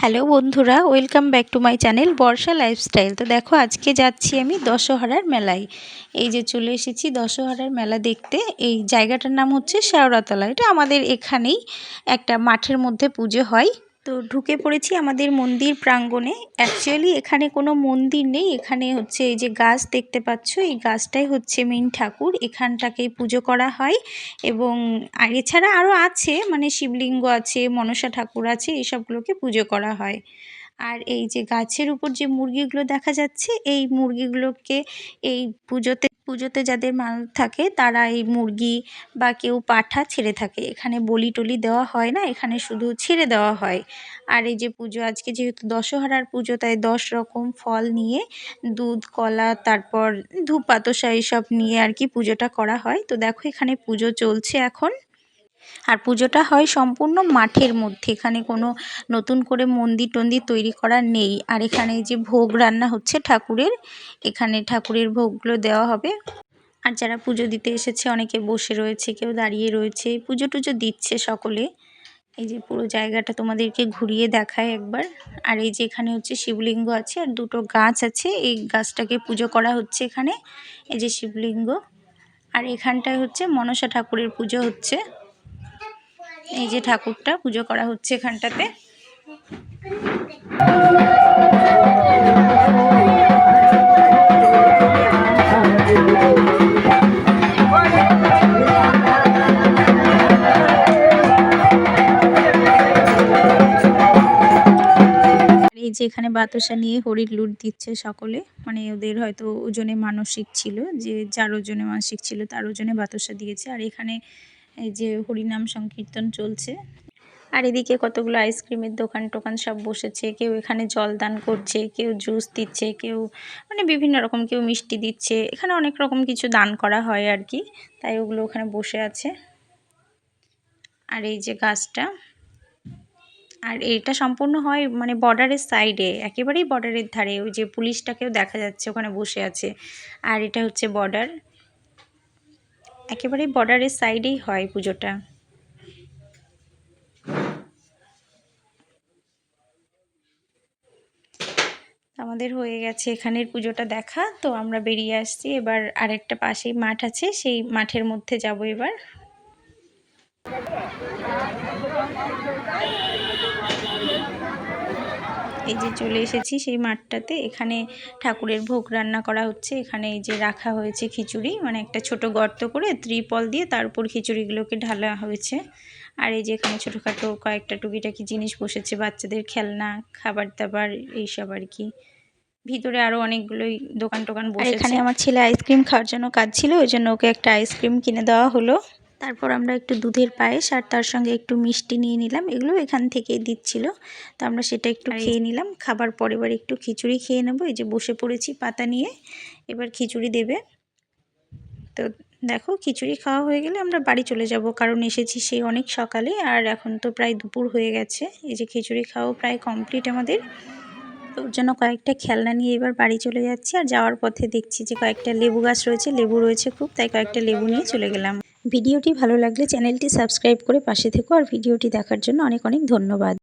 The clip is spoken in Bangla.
হ্যালো বন্ধুরা, welcome back to my channel Barsha lifestyle. তো দেখো, আজকে যাচ্ছি আমি দশহরার মেলায়। এই যে চলে এসেছি দশহরার মেলা দেখতে। এই জায়গাটার নাম হচ্ছে শেওড়াতলা। এটা আমাদের এখানেই একটা মাঠের মধ্যে পুজো হয়। তো ঢুকে পড়েছি আমাদের মন্দির প্রাঙ্গণে। অ্যাকচুয়ালি এখানে কোনো মন্দির নেই, এখানে হচ্ছে এই যে গাছ দেখতে পাচ্ছ, এই গাছটাই হচ্ছে মেইন ঠাকুর। এখানটাকেই পুজো করা হয় এবং এছাড়া আরও আছে, মানে শিবলিঙ্গ আছে, মনসা ঠাকুর আছে, এইসবগুলোকে পুজো করা হয়। আর এই যে গাছের উপর যে মুরগিগুলো দেখা যাচ্ছে, এই মুরগিগুলোকে এই পুজোতে যাদের মানত থাকে তারা এই মুরগি বা কেউ পাঠা ছেড়ে থাকে। এখানে বলি টলি দেওয়া হয় না, এখানে শুধু ছেড়ে দেওয়া হয়। আর এই যে পুজো, আজকে যেহেতু দশহরার পুজো, তাই 10 রকম ফল নিয়ে দুধ, কলা, তারপর ধূপ বাতাসা এইসব নিয়ে আর কি পুজোটা করা হয়। তো দেখো, এখানে পুজো চলছে এখন। আর পুজোটা হয় সম্পূর্ণ মাঠের মধ্যে, এখানে কোনো নতুন করে মন্দির টন্দির তৈরি করা নেই। আর এখানে যে ভোগ রান্না হচ্ছে ঠাকুরের, এখানে ঠাকুরের ভোগগুলো দেওয়া হবে। আর যারা পুজো দিতে এসেছে, অনেকে বসে রয়েছে, কেউ দাঁড়িয়ে রয়েছে, পুজো টুজো দিচ্ছে সকলে। এই যে পুরো জায়গাটা তোমাদেরকে ঘুরিয়ে দেখায় একবার। আর এই যে এখানে হচ্ছে শিবলিঙ্গ আছে আর দুটো গাছ আছে, এই গাছটাকে পুজো করা হচ্ছে এখানে। এই যে শিবলিঙ্গ। আর এখানটায় হচ্ছে মনসা ঠাকুরের পুজো হচ্ছে। এই যে ঠাকুরটা পুজো করা হচ্ছে এখানটাতে। এই যে এখানে বাতাসা নিয়ে হরির লুট দিচ্ছে সকলে, মানে ওদের হয়তো ওজনে মানসিক ছিল, যে যার ওজনে মানসিক ছিল তার ওজনে বাতাসা দিয়েছে। আর এখানে এই যে হরিনাম সংকীর্তন চলছে। আর এদিকে কতগুলো আইসক্রিমের দোকান টোকান সব বসেছে, কেউ এখানে জলদান করছে, কেউ জুস দিচ্ছে, কেউ মানে বিভিন্ন রকম, কেউ মিষ্টি দিচ্ছে। এখানে অনেক রকম কিছু দান করা হয় আর কি, তাই ওগুলো ওখানে বসে আছে। আর এই যে গাছটা, আর এটা সম্পূর্ণ হয় মানে বর্ডারের সাইডে, একেবারেই বর্ডারের ধারে। ওই যে পুলিশটাকেও দেখা যাচ্ছে ওখানে বসে আছে। আর এটা হচ্ছে বর্ডার, একেবারেই বর্ডারের সাইডেই হয় পুজোটা। আমাদের হয়ে গেছে এখানের পুজোটা দেখা, তো আমরা বেরিয়ে আসছি। এবার আরেকটা পাশেই মাঠ আছে, সেই মাঠের মধ্যে যাব এবার। এই যে চলে এসেছি সেই মাঠটাতে। এখানে ঠাকুরের ভোগ রান্না করা হচ্ছে। এখানে এই যে রাখা হয়েছে খিচুড়ি, মানে একটা ছোট গর্ত করে ত্রিপল দিয়ে তার উপর খিচুড়িগুলোকে ঢালা হয়েছে। আর এই যে এখানে ছোটোখাটো কয়েকটা টুকিটাকি জিনিস বসেছে, বাচ্চাদের খেলনা, খাবার দাবার, এইসব আর কি। ভিতরে আরও অনেকগুলোই দোকান টোকান বসেছে। এখানে আমার ছেলে আইসক্রিম খাওয়ার জন্য কাজ ছিল, ওই জন্য ওকে একটা আইসক্রিম কিনে দেওয়া হলো। তারপর আমরা একটু দুধের পায়েস আর তার সঙ্গে একটু মিষ্টি নিয়ে নিলাম, এগুলো এখান থেকেই দিচ্ছিল, তো আমরা সেটা একটু খেয়ে নিলাম। খাবার পরে এবার একটু খিচুড়ি খেয়ে নেবো। এই যে বসে পড়েছি পাতা নিয়ে, এবার খিচুড়ি দেবে। তো দেখো, খিচুড়ি খাওয়া হয়ে গেলে আমরা বাড়ি চলে যাব, কারণ এসেছি সেই অনেক সকালে, আর এখন তো প্রায় দুপুর হয়ে গেছে। এই যে খিচুড়ি খাওয়া প্রায় কমপ্লিট আমাদের। তো ওর জন্য কয়েকটা খেলনা নিয়ে এবার বাড়ি চলে যাচ্ছি। আর যাওয়ার পথে দেখছি যে কয়েকটা লেবু গাছ রয়েছে, লেবু রয়েছে খুব, তাই কয়েকটা লেবু নিয়ে চলে গেলাম। ভিডিওটি ভালো লাগলে চ্যানেলটি সাবস্ক্রাইব করে পাশে থেকো। আর ভিডিওটি দেখার জন্য অনেক অনেক ধন্যবাদ।